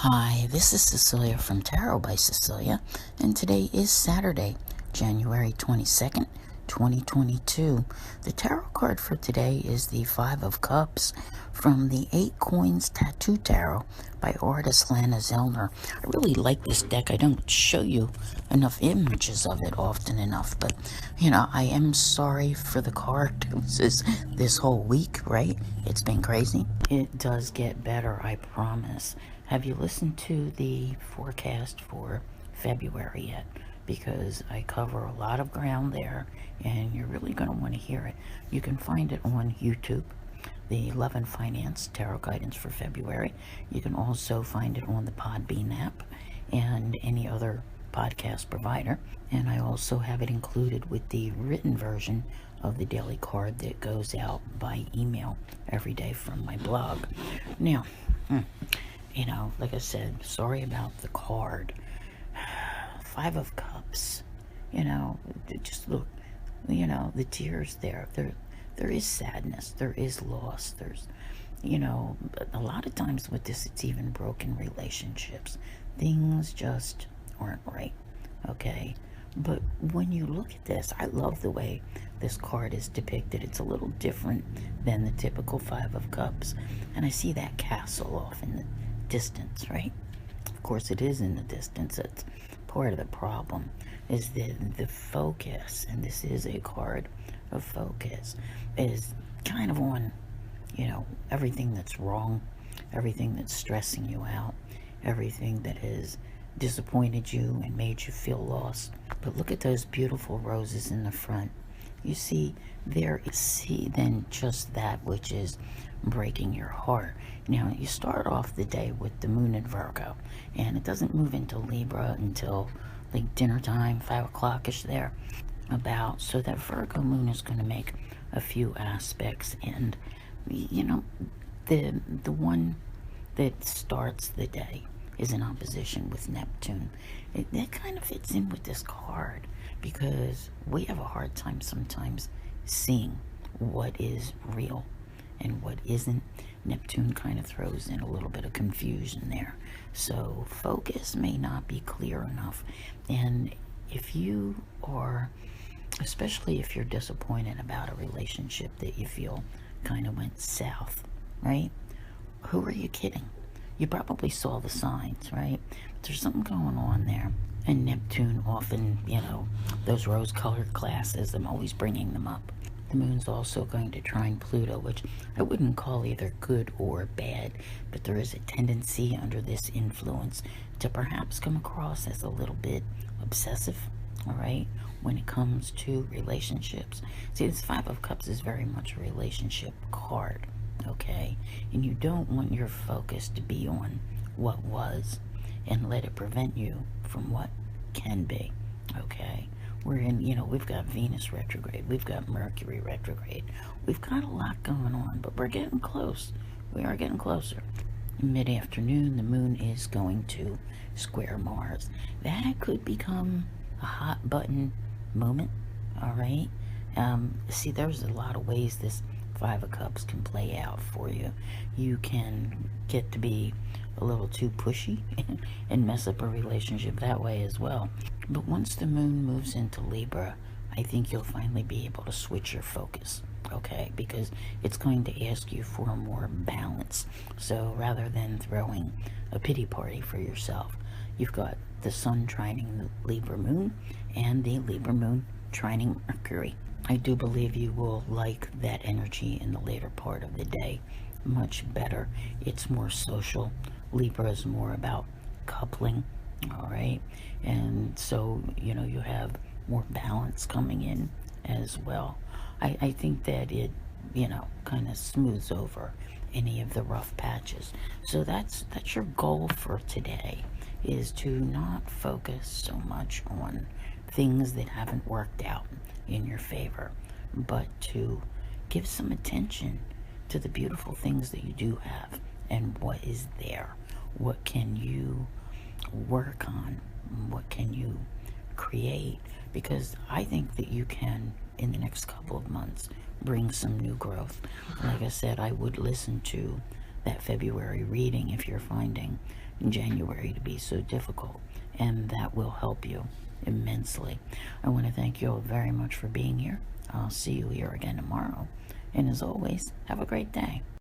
Hi, this is Cecilia from Tarot by Cecilia, and today is Saturday, January 22nd, 2022. The tarot card for today is the Five of Cups from the Eight Coins Tattoo Tarot by artist Lana Zellner. I really like this deck. I don't show you enough images of it often enough, but I am sorry for the card. This whole week, right? It's been crazy. It does get better, I promise. Have you listened to the forecast for February yet? Because I cover a lot of ground there, and you're really going to want to hear it. You can find it on YouTube, the Love and Finance Tarot Guidance for February. You can also find it on the Podbean app and any other podcast provider. And I also have it included with the written version of the daily card that goes out by email every day from my blog. Now, like I said, sorry about the card. Five of Cups. Just look, the tears there. There is sadness. There is loss. There's, a lot of times with this, it's even broken relationships. Things just aren't right, okay? But when you look at this, I love the way this card is depicted. It's a little different than the typical Five of Cups. And I see that castle off in the distance, right? Of course it is in the distance. It's part of the problem is that the focus, and this is a card of focus, is kind of on everything that's wrong, everything that's stressing you out, everything that has disappointed you and made you feel lost. But look at those beautiful roses in the front. You see, there is then just that which is breaking your heart. Now, you start off the day with the moon in Virgo, and it doesn't move into Libra until like dinner time, 5 o'clock-ish there, so that Virgo moon is going to make a few aspects, and the one that starts the day is in opposition with Neptune. That kind of fits in with this card because we have a hard time sometimes seeing what is real and what isn't. Neptune kind of throws in a little bit of confusion there. So focus may not be clear enough. And if you are, especially if you're disappointed about a relationship that you feel kind of went south, right? Who are you kidding? You probably saw the signs, right? But there's something going on there. And Neptune often, those rose-colored glasses, I'm always bringing them up. The moon's also going to trine Pluto, which I wouldn't call either good or bad, but there is a tendency under this influence to perhaps come across as a little bit obsessive, all right, when it comes to relationships. See, this Five of Cups is very much a relationship card, okay? And you don't want your focus to be on what was and let it prevent you from what can be, okay? We're in, we've got Venus retrograde, we've got Mercury retrograde, we've got a lot going on, but we're getting close. We are getting closer. Mid-afternoon, the moon is going to square Mars. That could become a hot button moment, all right? See, there's a lot of ways this Five of Cups can play out for you. You can get to be a little too pushy and mess up a relationship that way as well. But once the moon moves into Libra, I think you'll finally be able to switch your focus, okay? Because it's going to ask you for more balance. So rather than throwing a pity party for yourself, you've got the sun trining the Libra moon and the Libra moon trining Mercury. I do believe you will like that energy in the later part of the day much better. It's more social. Libra is more about coupling, all right? And so, you have more balance coming in as well. I think that it, kind of smooths over any of the rough patches. So that's your goal for today, is to not focus so much on things that haven't worked out in your favor, but to give some attention to the beautiful things that you do have and what is there. What can you work on? What can you create? Because I think that you can, in the next couple of months, bring some new growth. Like I said, I would listen to that February reading if you're finding January to be so difficult, and that will help you immensely. I want to thank you all very much for being here. I'll see you here again tomorrow, and as always, have a great day.